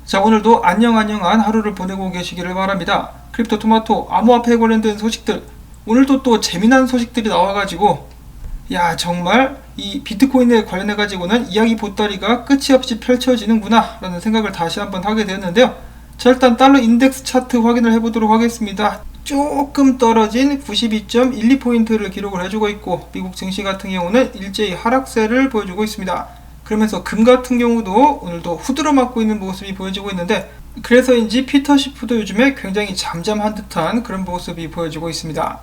자, 오늘도 안녕한 하루를 보내고 계시기를 바랍니다. 크립토 토마토 암호화폐에 관련된 소식들, 오늘도 또 재미난 소식들이 나와가지고 야, 정말 이 비트코인에 관련해가지고는 이야기 보따리가 끝이 없이 펼쳐지는구나 라는 생각을 다시 한번 하게 되었는데요. 자, 일단 달러 인덱스 차트 확인을 해보도록 하겠습니다. 조금 떨어진 92.12포인트를 기록을 해주고 있고, 미국 증시 같은 경우는 일제히 하락세를 보여주고 있습니다. 그러면서 금 같은 경우도 오늘도 후드러 맞고 있는 모습이 보여지고 있는데, 그래서인지 피터 시프도 요즘에 굉장히 잠잠한 듯한 그런 모습이 보여지고 있습니다.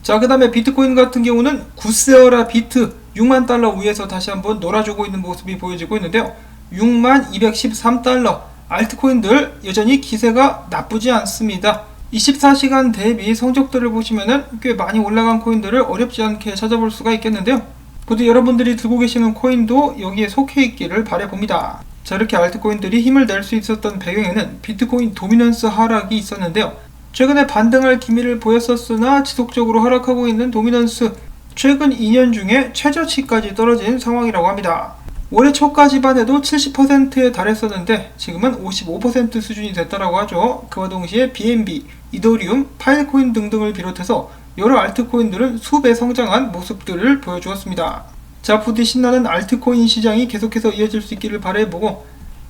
자, 그 다음에 비트코인 같은 경우는 구세어라 비트 6만 달러 위에서 다시 한번 놀아주고 있는 모습이 보여지고 있는데요. 6만 213달러, 알트코인들 여전히 기세가 나쁘지 않습니다. 24시간 대비 성적들을 보시면은 꽤 많이 올라간 코인들을 어렵지 않게 찾아볼 수가 있겠는데요. 부디 여러분들이 들고 계시는 코인도 여기에 속해 있기를 바라봅니다. 자, 이렇게 알트코인들이 힘을 낼 수 있었던 배경에는 비트코인 도미넌스 하락이 있었는데요. 최근에 반등할 기미를 보였었으나 지속적으로 하락하고 있는 도미넌스, 최근 2년 중에 최저치까지 떨어진 상황이라고 합니다. 올해 초까지만 해도 70%에 달했었는데 지금은 55% 수준이 됐다라고 하죠. 그와 동시에 BNB, 이더리움, 파일코인 등등을 비롯해서 여러 알트코인들은 수배 성장한 모습들을 보여주었습니다. 자, 부디 신나는 알트코인 시장이 계속해서 이어질 수 있기를 바라보고,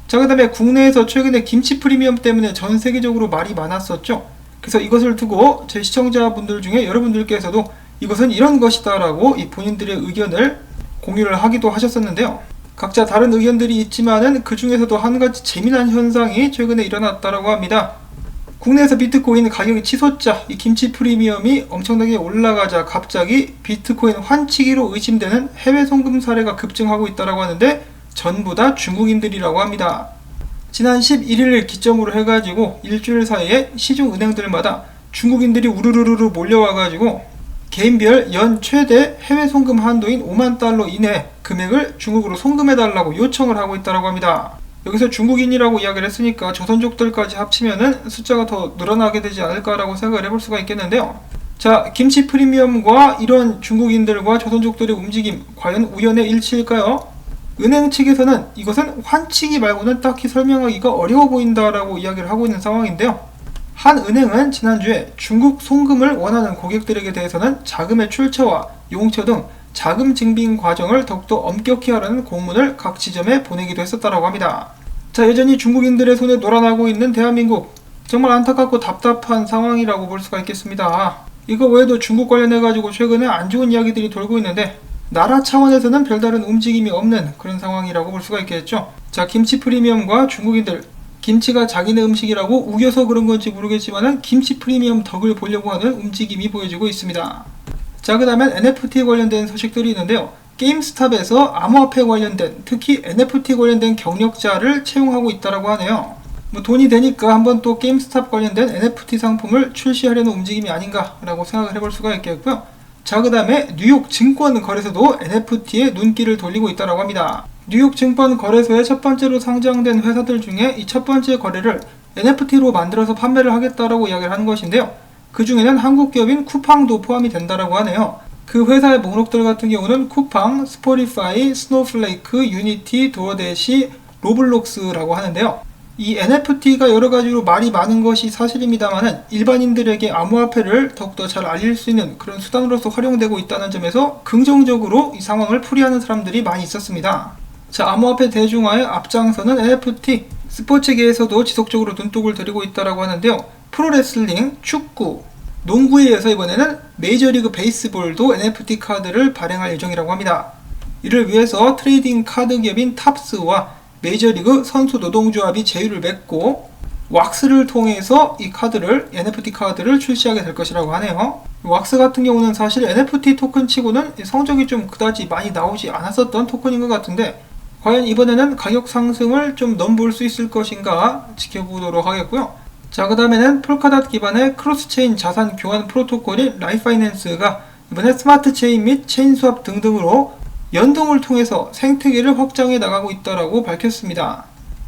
자, 그 다음에 국내에서 최근에 김치 프리미엄 때문에 전 세계적으로 말이 많았었죠. 그래서 이것을 두고 제 시청자분들 중에 여러분들께서도 이것은 이런 것이다 라고 이 본인들의 의견을 공유를 하기도 하셨었는데요. 각자 다른 의견들이 있지만은 그 중에서도 한 가지 재미난 현상이 최근에 일어났다라고 합니다. 국내에서 비트코인 가격이 치솟자 이 김치 프리미엄이 엄청나게 올라가자 갑자기 비트코인 환치기로 의심되는 해외 송금 사례가 급증하고 있다라고 하는데 전부 다 중국인들이라고 합니다. 지난 11일을 기점으로 해가지고 일주일 사이에 시중 은행들마다 중국인들이 우르르르 몰려와가지고 개인별 연 최대 해외 송금 한도인 5만 달러 이내 금액을 중국으로 송금해달라고 요청을 하고 있다고 합니다. 여기서 중국인이라고 이야기를 했으니까 조선족들까지 합치면은 숫자가 더 늘어나게 되지 않을까라고 생각을 해볼 수가 있겠는데요. 자, 김치 프리미엄과 이런 중국인들과 조선족들의 움직임, 과연 우연의 일치일까요? 은행 측에서는 이것은 환치기 말고는 딱히 설명하기가 어려워 보인다라고 이야기를 하고 있는 상황인데요. 한 은행은 지난주에 중국 송금을 원하는 고객들에게 대해서는 자금의 출처와 용처 등 자금 증빙 과정을 더욱더 엄격히 하라는 공문을 각 지점에 보내기도 했었다고 합니다. 자, 여전히 중국인들의 손에 놀아나고 있는 대한민국, 정말 안타깝고 답답한 상황이라고 볼 수가 있겠습니다. 이거 외에도 중국 관련해가지고 최근에 안 좋은 이야기들이 돌고 있는데 나라 차원에서는 별다른 움직임이 없는 그런 상황이라고 볼 수가 있겠죠. 자, 김치 프리미엄과 중국인들, 김치가 자기네 음식이라고 우겨서 그런 건지 모르겠지만은 김치 프리미엄 덕을 보려고 하는 움직임이 보여지고 있습니다. 자, 그 다음엔 NFT 관련된 소식들이 있는데요. 게임스탑에서 암호화폐 관련된, 특히 NFT 관련된 경력자를 채용하고 있다고 하네요. 돈이 되니까 한번 또 게임스탑 관련된 NFT 상품을 출시하려는 움직임이 아닌가라고 생각을 해볼 수가 있겠고요. 자, 그 다음에 뉴욕 증권거래소도 NFT에 눈길을 돌리고 있다고 합니다. 뉴욕 증권거래소에 첫 번째로 상장된 회사들 중에 이 첫 번째 거래를 NFT로 만들어서 판매를 하겠다라고 이야기를 하는 것인데요. 그 중에는 한국 기업인 쿠팡도 포함이 된다라고 하네요. 그 회사의 목록들 같은 경우는 쿠팡, 스포티파이, 스노우플레이크, 유니티, 도어대시, 로블록스라고 하는데요. 이 NFT가 여러 가지로 말이 많은 것이 사실입니다만은 일반인들에게 암호화폐를 더욱더 잘 알릴 수 있는 그런 수단으로서 활용되고 있다는 점에서 긍정적으로 이 상황을 풀이하는 사람들이 많이 있었습니다. 자, 암호화폐 대중화에 앞장서는 NFT, 스포츠계에서도 지속적으로 눈독을 들이고 있다고 하는데요. 프로레슬링, 축구, 농구에 이어서 이번에는 메이저리그 베이스볼도 NFT 카드를 발행할 예정이라고 합니다. 이를 위해서 트레이딩 카드 기업인 탑스와 메이저리그 선수 노동조합이 제휴를 맺고 왁스를 통해서 이 카드를, NFT 카드를 출시하게 될 것이라고 하네요. 왁스 같은 경우는 사실 NFT 토큰 치고는 성적이 좀 그다지 많이 나오지 않았었던 토큰인 것 같은데 과연 이번에는 가격 상승을 좀 넘볼 수 있을 것인가 지켜보도록 하겠고요. 자, 그 다음에는 폴카닷 기반의 크로스체인 자산 교환 프로토콜인 라이파이낸스가 이번에 스마트 체인 및 체인 스왑 등등으로 연동을 통해서 생태계를 확장해 나가고 있다고 밝혔습니다.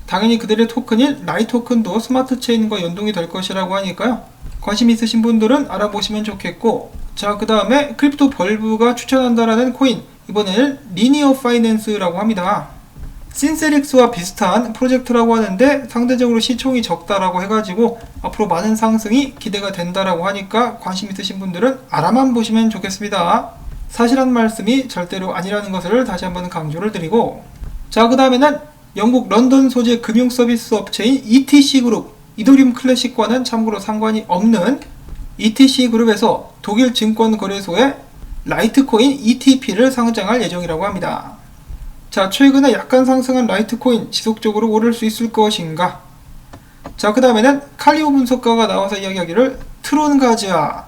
당연히 그들의 토큰인 라이 토큰도 스마트 체인과 연동이 될 것이라고 하니까요. 관심 있으신 분들은 알아보시면 좋겠고, 자, 그 다음에 크립토 벌브가 추천한다라는 코인, 이번에는 리니어 파이낸스라고 합니다. 신세릭스와 비슷한 프로젝트라고 하는데 상대적으로 시총이 적다라고 해가지고 앞으로 많은 상승이 기대가 된다라고 하니까 관심 있으신 분들은 알아만 보시면 좋겠습니다. 사실한 말씀이 절대로 아니라는 것을 다시 한번 강조를 드리고, 자, 그 다음에는 영국 런던 소재 금융 서비스 업체인 ETC 그룹, 이더리움 클래식과는 참고로 상관이 없는 ETC 그룹에서 독일 증권 거래소에 라이트코인 ETP를 상장할 예정이라고 합니다. 자, 최근에 약간 상승한 라이트코인 지속적으로 오를 수 있을 것인가? 자, 그 다음에는 칼리오 분석가가 나와서 이야기하기를 트론 가즈아.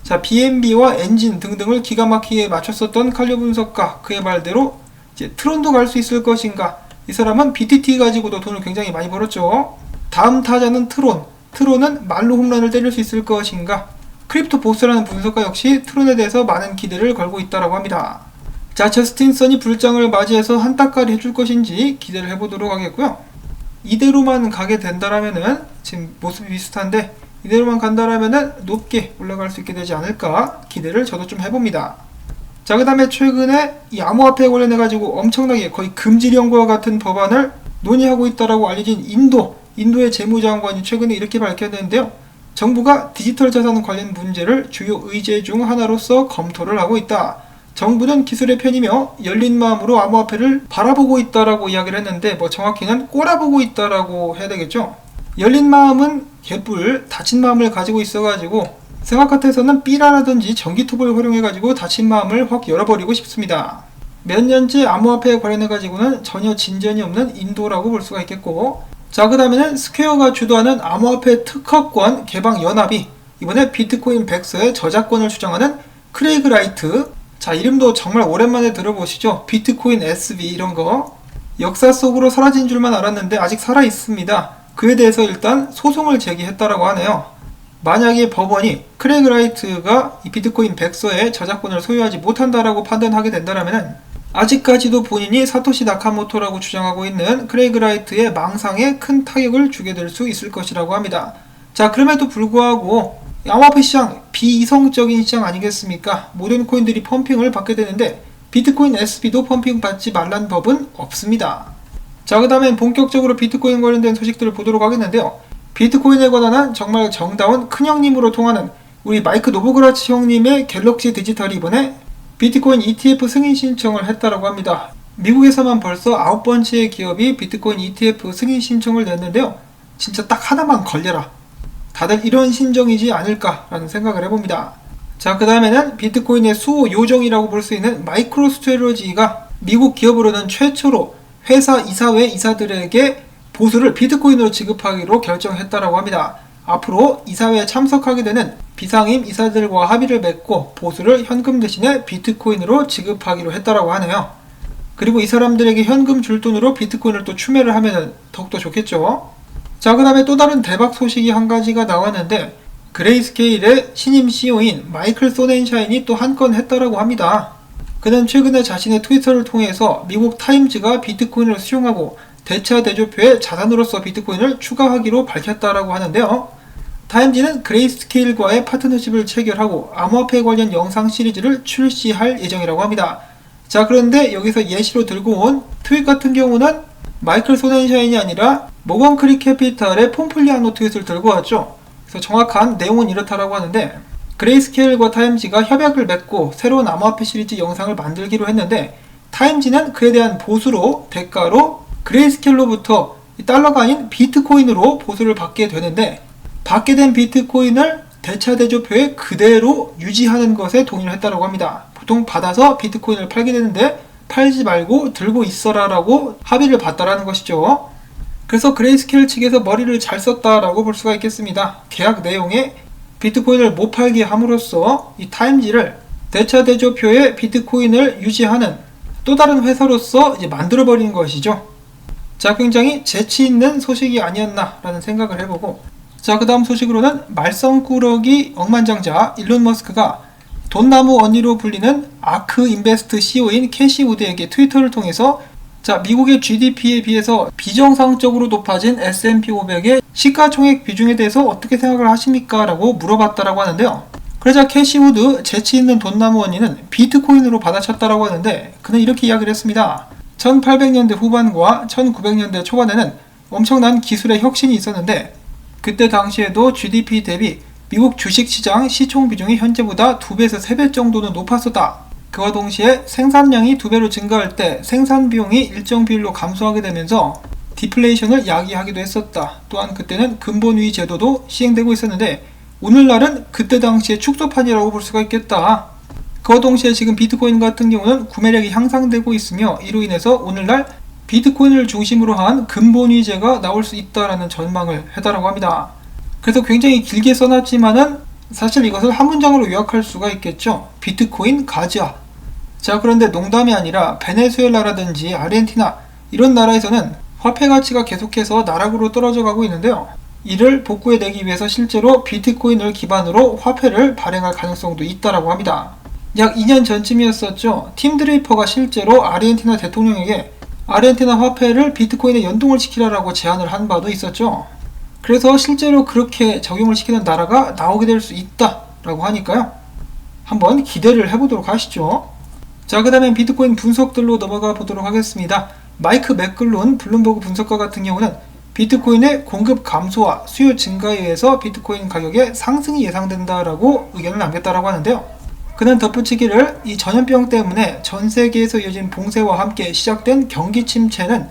자, BNB와 엔진 등등을 기가 막히게 맞췄었던 칼리오 분석가, 그의 말대로 이제 트론도 갈 수 있을 것인가? 이 사람은 BTT 가지고도 돈을 굉장히 많이 벌었죠. 다음 타자는 트론. 트론은 말로 홈런을 때릴 수 있을 것인가? 크립토 보스라는 분석가 역시 트론에 대해서 많은 기대를 걸고 있다고 합니다. 자, 저스틴 선이 불장을 맞이해서 한따까리 해줄 것인지 기대를 해보도록 하겠고요. 이대로만 가게 된다라면은 지금 모습이 비슷한데 이대로만 간다라면은 높게 올라갈 수 있게 되지 않을까 기대를 저도 좀 해봅니다. 자, 그 다음에 최근에 이 암호화폐에 관련해가지고 엄청나게 거의 금지령과 같은 법안을 논의하고 있다라고 알려진 인도의 재무장관이 최근에 이렇게 밝혔는데요. 정부가 디지털 자산 관련 문제를 주요 의제 중 하나로서 검토를 하고 있다. 정부는 기술의 편이며 열린 마음으로 암호화폐를 바라보고 있다라고 이야기를 했는데, 정확히는 꼬라보고 있다라고 해야 되겠죠. 열린 마음은 개뿔, 닫힌 마음을 가지고 있어가지고 생각 같아서는 삐라라든지 전기톱을 활용해가지고 닫힌 마음을 확 열어버리고 싶습니다. 몇 년째 암호화폐에 관련해가지고는 전혀 진전이 없는 인도라고 볼 수가 있겠고, 자, 그 다음에는 스퀘어가 주도하는 암호화폐 특허권 개방 연합이 이번에 비트코인 백서의 저작권을 주장하는 크레이그 라이트, 자, 이름도 정말 오랜만에 들어보시죠? 비트코인 SV 이런 거 역사 속으로 사라진 줄만 알았는데 아직 살아있습니다. 그에 대해서 일단 소송을 제기했다라고 하네요. 만약에 법원이 크레이그 라이트가 이 비트코인 백서의 저작권을 소유하지 못한다라고 판단하게 된다면 아직까지도 본인이 사토시 나카모토라고 주장하고 있는 크레이그 라이트의 망상에 큰 타격을 주게 될 수 있을 것이라고 합니다. 자, 그럼에도 불구하고 암호화폐 시장 비이성적인 시장 아니겠습니까? 모든 코인들이 펌핑을 받게 되는데 비트코인 SB도 펌핑 받지 말란 법은 없습니다. 자, 그 다음엔 본격적으로 비트코인 관련된 소식들을 보도록 하겠는데요. 비트코인에 관한 정말 정다운 큰형님으로 통하는 우리 마이크 노보그라치 형님의 갤럭시 디지털이 이번에 비트코인 ETF 승인 신청을 했다라고 합니다. 미국에서만 벌써 9번째의 기업이 비트코인 ETF 승인 신청을 냈는데요. 진짜 딱 하나만 걸려라. 다들 이런 심정이지 않을까라는 생각을 해봅니다. 자, 그 다음에는 비트코인의 수호 요정이라고 볼 수 있는 마이크로스트래러지가 미국 기업으로는 최초로 회사 이사회 이사들에게 보수를 비트코인으로 지급하기로 결정했다라고 합니다. 앞으로 이사회에 참석하게 되는 비상임 이사들과 합의를 맺고 보수를 현금 대신에 비트코인으로 지급하기로 했다라고 하네요. 그리고 이 사람들에게 현금 줄 돈으로 비트코인을 또 추매를 하면 더욱더 좋겠죠. 자, 그 다음에 또 다른 대박 소식이 한 가지가 나왔는데 그레이스케일의 신임 CEO인 마이클 소넨샤인이 또 한 건 했다라고 합니다. 그는 최근에 자신의 트위터를 통해서 미국 타임즈가 비트코인을 수용하고 대차 대조표에 자산으로서 비트코인을 추가하기로 밝혔다라고 하는데요. 타임즈는 그레이스케일과의 파트너십을 체결하고 암호화폐 관련 영상 시리즈를 출시할 예정이라고 합니다. 자, 그런데 여기서 예시로 들고 온 트윗 같은 경우는 마이클 소넨샤인이 아니라 모건 크릭 캐피탈의 폼플리아노 트윗을 들고 왔죠. 그래서 정확한 내용은 이렇다라고 하는데 그레이스케일과 타임즈가 협약을 맺고 새로운 암호화폐 시리즈 영상을 만들기로 했는데 타임즈는 그에 대한 보수로 대가로 그레이스케일로부터 달러가 아닌 비트코인으로 보수를 받게 되는데 받게 된 비트코인을 대차 대조표에 그대로 유지하는 것에 동의를 했다고 합니다. 보통 받아서 비트코인을 팔게 되는데 팔지 말고 들고 있어라 라고 합의를 봤다라는 것이죠. 그래서 그레이스케일 측에서 머리를 잘 썼다라고 볼 수가 있겠습니다. 계약 내용에 비트코인을 못 팔게 함으로써 이 타임즈를 대차 대조표에 비트코인을 유지하는 또 다른 회사로서 이제 만들어버리는 것이죠. 자, 굉장히 재치 있는 소식이 아니었나 라는 생각을 해보고, 자, 그 다음 소식으로는 말썽꾸러기 억만장자 일론 머스크가 돈나무 언니로 불리는 아크 인베스트 CEO인 캐시 우드에게 트위터를 통해서 자, 미국의 GDP에 비해서 비정상적으로 높아진 S&P 500의 시가총액 비중에 대해서 어떻게 생각을 하십니까? 라고 물어봤다라고 하는데요. 그러자 캐시 우드 재치 있는 돈나무 언니는 비트코인으로 받아쳤다라고 하는데 그는 이렇게 이야기를 했습니다. 1800년대 후반과 1900년대 초반에는 엄청난 기술의 혁신이 있었는데 그때 당시에도 GDP 대비 미국 주식시장 시총 비중이 현재보다 2배에서 3배 정도는 높았었다. 그와 동시에 생산량이 2배로 증가할 때 생산 비용이 일정 비율로 감소하게 되면서 디플레이션을 야기하기도 했었다. 또한 그때는 근본위기 제도도 시행되고 있었는데 오늘날은 그때 당시의 축소판이라고 볼 수가 있겠다. 그와 동시에 지금 비트코인 같은 경우는 구매력이 향상되고 있으며 이로 인해서 오늘날 비트코인을 중심으로 한 근본위제가 나올 수 있다라는 전망을 했다라고 합니다. 그래서 굉장히 길게 써놨지만은 사실 이것을 한 문장으로 요약할 수가 있겠죠. 비트코인 가즈아. 자, 그런데 농담이 아니라 베네수엘라라든지 아르헨티나 이런 나라에서는 화폐 가치가 계속해서 나락으로 떨어져 가고 있는데요. 이를 복구해내기 위해서 실제로 비트코인을 기반으로 화폐를 발행할 가능성도 있다라고 합니다. 약 2년 전쯤이었었죠. 팀 드레이퍼가 실제로 아르헨티나 대통령에게 아르헨티나 화폐를 비트코인에 연동을 시키라라고 제안을 한 바도 있었죠. 그래서 실제로 그렇게 적용을 시키는 나라가 나오게 될 수 있다라고 하니까요. 한번 기대를 해보도록 하시죠. 자, 그 다음엔 비트코인 분석들로 넘어가 보도록 하겠습니다. 마이크 맥글론 블룸버그 분석가 같은 경우는 비트코인의 공급 감소와 수요 증가에 의해서 비트코인 가격의 상승이 예상된다라고 의견을 남겼다라고 하는데요. 그는 덧붙이기를 이 전염병 때문에 전 세계에서 이어진 봉쇄와 함께 시작된 경기 침체는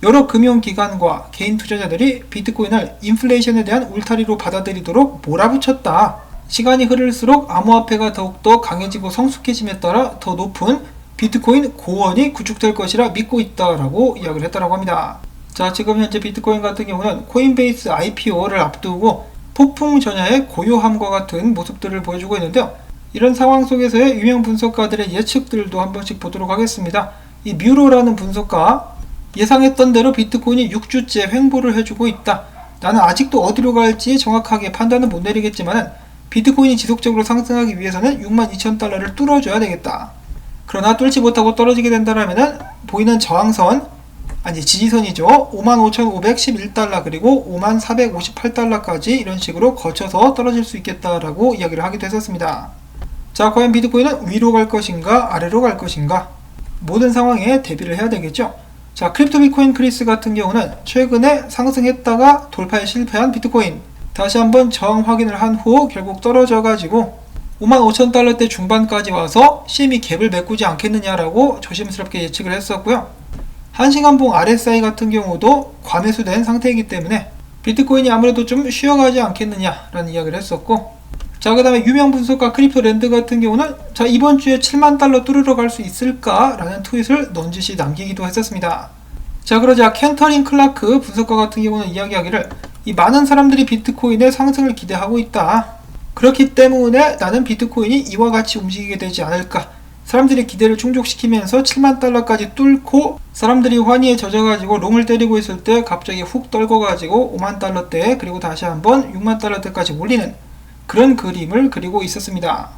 여러 금융기관과 개인 투자자들이 비트코인을 인플레이션에 대한 울타리로 받아들이도록 몰아붙였다. 시간이 흐를수록 암호화폐가 더욱더 강해지고 성숙해짐에 따라 더 높은 비트코인 고원이 구축될 것이라 믿고 있다라고 이야기를 했다라고 합니다. 자, 지금 현재 비트코인 같은 경우는 코인베이스 IPO를 앞두고 폭풍 전야의 고요함과 같은 모습들을 보여주고 있는데요. 이런 상황 속에서의 유명 분석가들의 예측들도 한 번씩 보도록 하겠습니다. 이 뮤로라는 분석가, 예상했던 대로 비트코인이 6주째 횡보를 해주고 있다. 나는 아직도 어디로 갈지 정확하게 판단은 못 내리겠지만 비트코인이 지속적으로 상승하기 위해서는 62,000달러를 뚫어줘야 되겠다. 그러나 뚫지 못하고 떨어지게 된다면 보이는 저항선, 아니 지지선이죠. 55,511달러 그리고 5458달러까지 이런 식으로 거쳐서 떨어질 수 있겠다라고 이야기를 하기도 했었습니다. 자, 과연 비트코인은 위로 갈 것인가 아래로 갈 것인가, 모든 상황에 대비를 해야 되겠죠. 자, 크립토 비트코인 크리스 같은 경우는 최근에 상승했다가 돌파에 실패한 비트코인, 다시 한번 저항 확인을 한 후 결국 떨어져 가지고 55,000달러대 중반까지 와서 CME 갭을 메꾸지 않겠느냐라고 조심스럽게 예측을 했었고요. 1시간봉 RSI 같은 경우도 과매수된 상태이기 때문에 비트코인이 아무래도 좀 쉬어가지 않겠느냐라는 이야기를 했었고, 자, 그 다음에 유명 분석가 크립토랜드 같은 경우는 자, 이번 주에 7만 달러 뚫으러 갈 수 있을까라는 트윗을 넌지시 남기기도 했었습니다. 자, 그러자 켄터린 클라크 분석가 같은 경우는 이야기하기를 이 많은 사람들이 비트코인의 상승을 기대하고 있다. 그렇기 때문에 나는 비트코인이 이와 같이 움직이게 되지 않을까. 사람들의 기대를 충족시키면서 7만 달러까지 뚫고 사람들이 환희에 젖어가지고 롱을 때리고 있을 때 갑자기 훅 떨궈가지고 5만 달러대 그리고 다시 한번 6만 달러대까지 올리는 그런 그림을 그리고 있었습니다.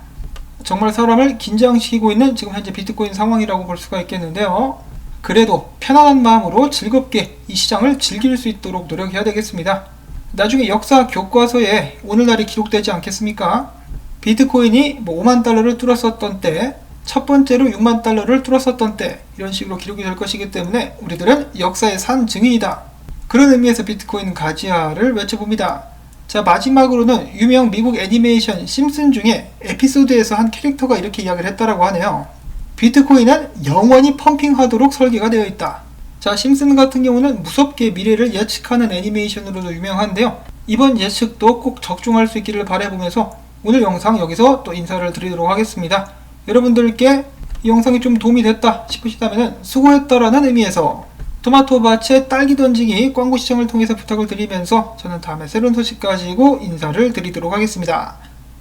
정말 사람을 긴장시키고 있는 지금 현재 비트코인 상황이라고 볼 수가 있겠는데요. 그래도 편안한 마음으로 즐겁게 이 시장을 즐길 수 있도록 노력해야 되겠습니다. 나중에 역사 교과서에 오늘날이 기록되지 않겠습니까? 비트코인이 5만 달러를 뚫었었던 때, 첫 번째로 6만 달러를 뚫었었던 때, 이런 식으로 기록이 될 것이기 때문에 우리들은 역사의 산 증인이다. 그런 의미에서 비트코인 가지아를 외쳐봅니다. 자, 마지막으로는 유명 미국 애니메이션 심슨 중에 에피소드에서 한 캐릭터가 이렇게 이야기를 했다라고 하네요. 비트코인은 영원히 펌핑하도록 설계가 되어 있다. 자, 심슨 같은 경우는 무섭게 미래를 예측하는 애니메이션으로도 유명한데요. 이번 예측도 꼭 적중할 수 있기를 바라보면서 오늘 영상 여기서 또 인사를 드리도록 하겠습니다. 여러분들께 이 영상이 좀 도움이 됐다 싶으시다면 수고했다라는 의미에서 토마토밭에 딸기 던지기 광고 시청을 통해서 부탁을 드리면서 저는 다음에 새로운 소식 가지고 인사를 드리도록 하겠습니다.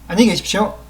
안녕히 계십시오.